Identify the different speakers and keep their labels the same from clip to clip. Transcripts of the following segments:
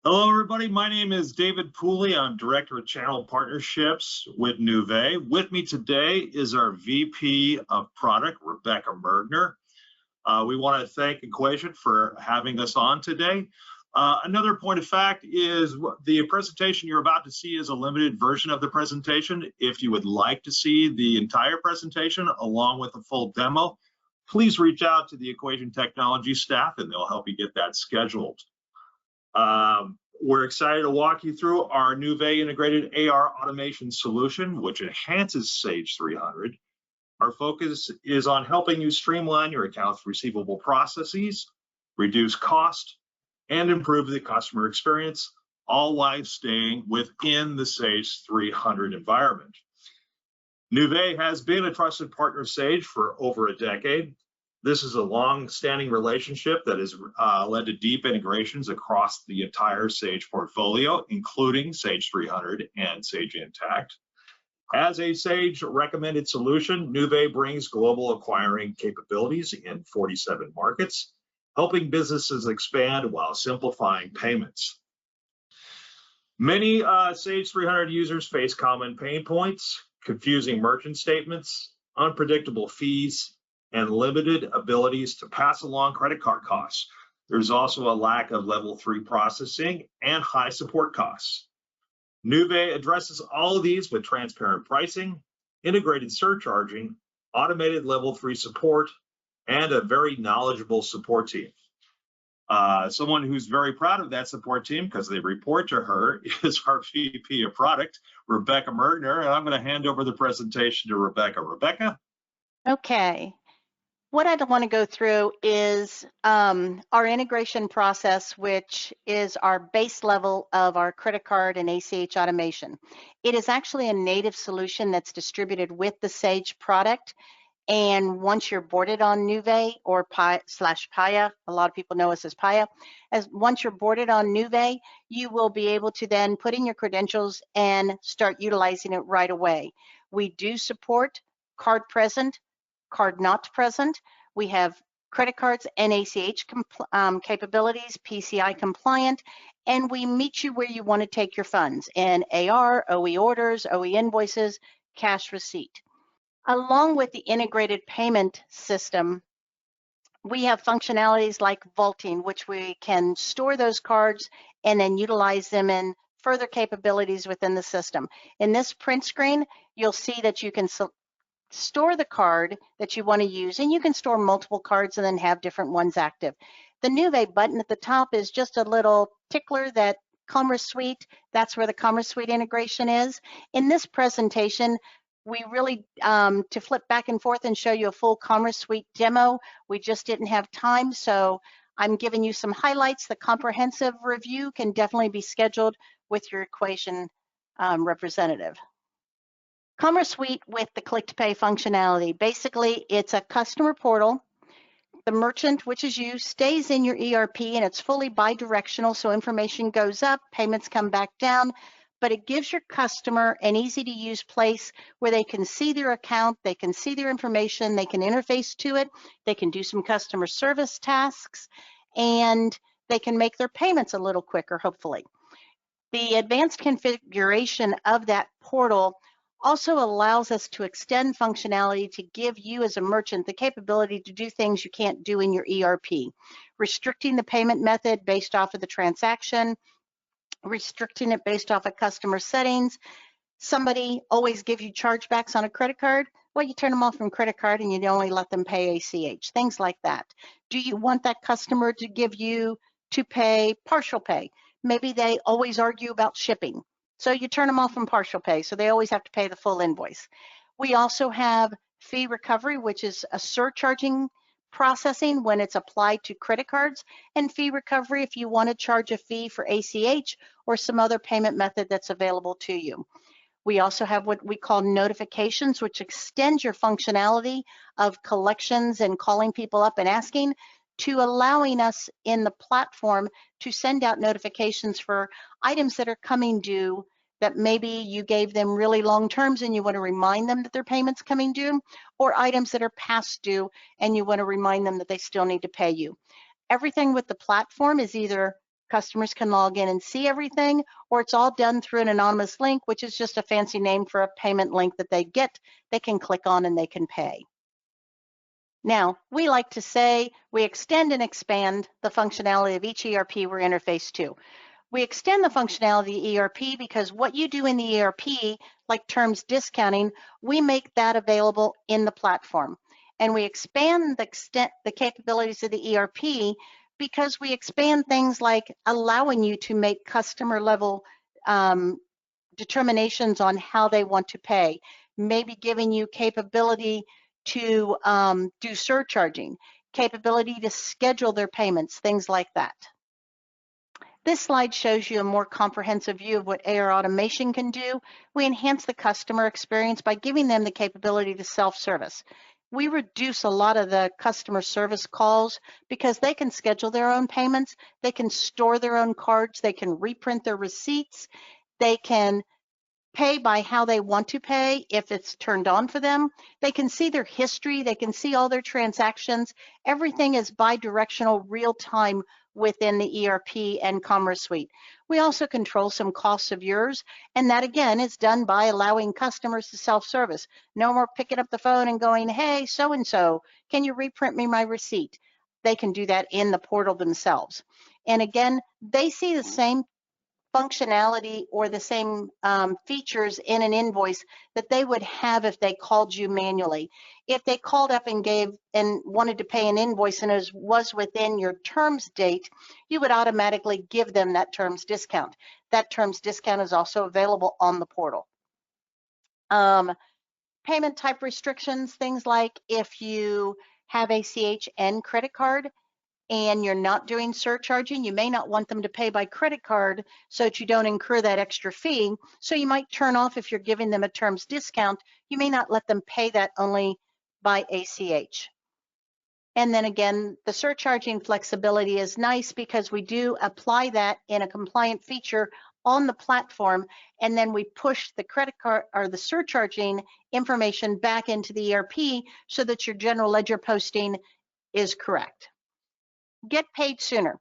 Speaker 1: Hello, everybody. My name is David Pooley. I'm Director of Channel Partnerships with Nuvei. With me today is our VP of Product, Rebecca Mergner. We want to thank Equation for having us on today. Another point of fact is the presentation you're about to see is a limited version of the presentation. If you would like to see the entire presentation along with a full demo, please reach out to the Equation Technology staff and they'll help you get that scheduled. We're excited to walk you through our Nuvei integrated AR automation solution, which enhances Sage 300. Our focus is on helping you streamline your accounts receivable processes, reduce cost, and improve the customer experience, all while staying within the Sage 300 environment. Nuvei has been a trusted partner of Sage for over a decade. This is a long-standing relationship that has led to deep integrations across the entire Sage portfolio, including Sage 300 and Sage Intacct. As a Sage recommended solution, Nuvei brings global acquiring capabilities in 47 markets, helping businesses expand while simplifying payments. Many Sage 300 users face common pain points, confusing merchant statements, unpredictable fees, and limited abilities to pass along credit card costs. There's also a lack of level 3 processing and high support costs. Nuvei addresses all of these with transparent pricing, integrated surcharging, automated level 3 support, and a very knowledgeable support team. Someone who's very proud of that support team because they report to her is our VP of Product, Rebecca Mergner, and I'm going to hand over the presentation to Rebecca. Rebecca?
Speaker 2: Okay. What I want to go through is our integration process, which is our base level of our credit card and ACH automation. It is actually a native solution that's distributed with the Sage product. And once you're boarded on Nuvei or Paya, a lot of people know us as Paya, once you're boarded on Nuvei, you will be able to then put in your credentials and start utilizing it right away. We do support card present, card not present. We have credit cards and ACH capabilities, PCI compliant, and we meet you where you want to take your funds in AR, OE orders, OE invoices, cash receipt. Along with the integrated payment system, we have functionalities like vaulting, which we can store those cards and then utilize them in further capabilities within the system. In this print screen, you'll see that you can store the card that you want to use, and you can store multiple cards and then have different ones active. The Nuvei button at the top is just a little tickler that Commerce Suite, that's where the Commerce Suite integration is. In this presentation, we really, to flip back and forth and show you a full Commerce Suite demo, we just didn't have time, so I'm giving you some highlights. The comprehensive review can definitely be scheduled with your Equation representative. Commerce Suite with the click to pay functionality. Basically, it's a customer portal. The merchant, which is you, stays in your ERP and it's fully bi-directional, so information goes up, payments come back down, but it gives your customer an easy to use place where they can see their account, they can see their information, they can interface to it, they can do some customer service tasks, and they can make their payments a little quicker, hopefully. The advanced configuration of that portal also allows us to extend functionality to give you as a merchant the capability to do things you can't do in your ERP. Restricting the payment method based off of the transaction, restricting it based off of customer settings. Somebody always gives you chargebacks on a credit card. Well, you turn them off from credit card and you only let them pay ACH, things like that. Do you want that customer to give you to pay partial pay? Maybe they always argue about shipping. So you turn them off from partial pay, so they always have to pay the full invoice. We also have fee recovery, which is a surcharging processing when it's applied to credit cards, and fee recovery if you want to charge a fee for ACH or some other payment method that's available to you. We also have what we call notifications, which extends your functionality of collections and calling people up and asking to allowing us in the platform to send out notifications for items that are coming due that maybe you gave them really long terms and you want to remind them that their payment's coming due, or items that are past due and you want to remind them that they still need to pay you. Everything with the platform is either Customers can log in and see everything, or it's all done through an anonymous link, which is just a fancy name for a payment link that they get, they can click on and they can pay. Now, we like to say we extend and expand the functionality of each ERP we're interfaced to. We extend the functionality of the ERP because what you do in the ERP, like terms discounting, we make that available in the platform. And we expand the capabilities of the ERP because we expand things like allowing you to make customer level determinations on how they want to pay, maybe giving you capability to do surcharging, capability to schedule their payments, things like that. This slide shows you a more comprehensive view of what AR automation can do. We enhance the customer experience by giving them the capability to self-service. We reduce a lot of the customer service calls because they can schedule their own payments, they can store their own cards, they can reprint their receipts, they can pay by how they want to pay if it's turned on for them. They can see their history, they can see all their transactions. Everything is bi-directional, real-time within the ERP and Commerce Suite. We also control some costs of yours, and that again is done by allowing customers to self-service. No more picking up the phone and going, hey, so-and-so, can you reprint me my receipt? They can do that in the portal themselves. And again, they see the same functionality or the same features in an invoice that they would have if they called you manually. If they called up and wanted to pay an invoice and it was within your terms date, you would automatically give them that terms discount. That terms discount is also available on the portal. Payment type restrictions, things like if you have ACH and credit card, and you're not doing surcharging, you may not want them to pay by credit card so that you don't incur that extra fee. So you might turn off, if you're giving them a terms discount, you may not let them pay that only by ACH. And then again, the surcharging flexibility is nice because we do apply that in a compliant feature on the platform, and then we push the credit card or the surcharging information back into the ERP so that your general ledger posting is correct. Get paid sooner.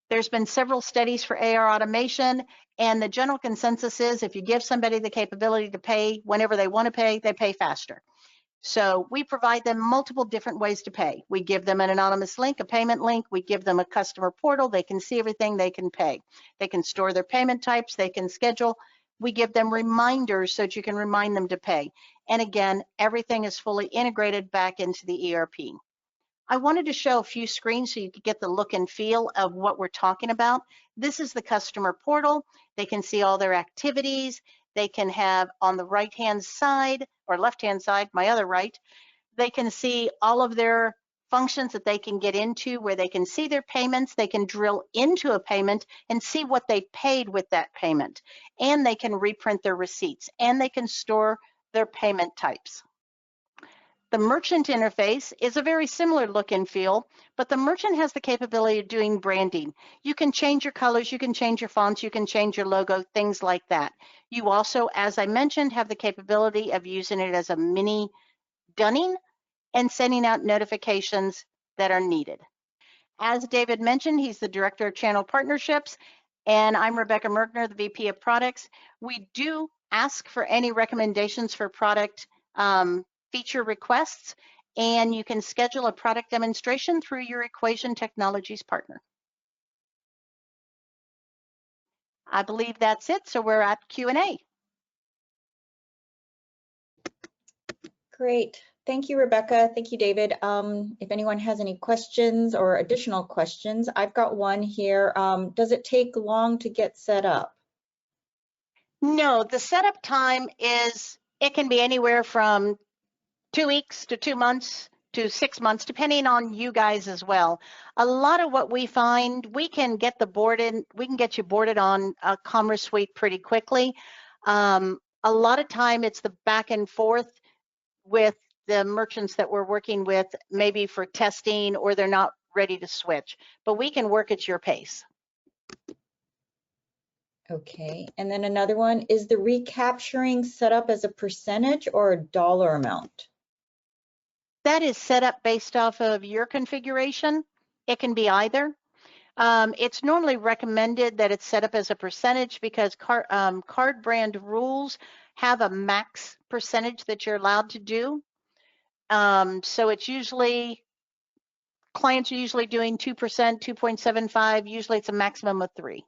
Speaker 2: There's been several studies for AR automation, and the general consensus is if you give somebody the capability to pay whenever they want to pay, they pay faster. So we provide them multiple different ways to pay. We give them an anonymous link, a payment link. We give them a customer portal. They can see everything, they can pay. They can store their payment types, they can schedule. We give them reminders so that you can remind them to pay. And again, everything is fully integrated back into the ERP. I wanted to show a few screens so you could get the look and feel of what we're talking about. This is the customer portal. They can see all their activities. They can have on the right-hand side or left-hand side, my other right, they can see all of their functions that they can get into where they can see their payments. They can drill into a payment and see what they paid with that payment. And they can reprint their receipts and they can store their payment types. The merchant interface is a very similar look and feel, but the merchant has the capability of doing branding. You can change your colors, you can change your fonts, you can change your logo, things like that. You also, as I mentioned, have the capability of using it as a mini dunning and sending out notifications that are needed. As David mentioned, he's the Director of Channel Partnerships, and I'm Rebecca Merkner, the VP of Products. We do ask for any recommendations for product feature requests, and you can schedule a product demonstration through your Equation Technologies partner. I believe that's it, so we're at Q&A.
Speaker 3: Great. Thank you, Rebecca. Thank you, David. If anyone has any questions or additional questions, I've got one here. Does it take long to get set up?
Speaker 2: No, the setup time it can be anywhere from 2 weeks to 2 months to 6 months, depending on you guys as well. A lot of what we find, we can get you boarded on a Commerce Suite pretty quickly. A lot of time it's the back and forth with the merchants that we're working with, maybe for testing or they're not ready to switch, but we can work at your pace.
Speaker 3: Okay, and then another one, is the recapturing set up as a percentage or a dollar amount?
Speaker 2: That is set up based off of your configuration. It can be either. It's normally recommended that it's set up as a percentage because card brand rules have a max percentage that you're allowed to do. So it's usually, clients are usually doing 2%, 2.75. Usually it's a maximum of 3.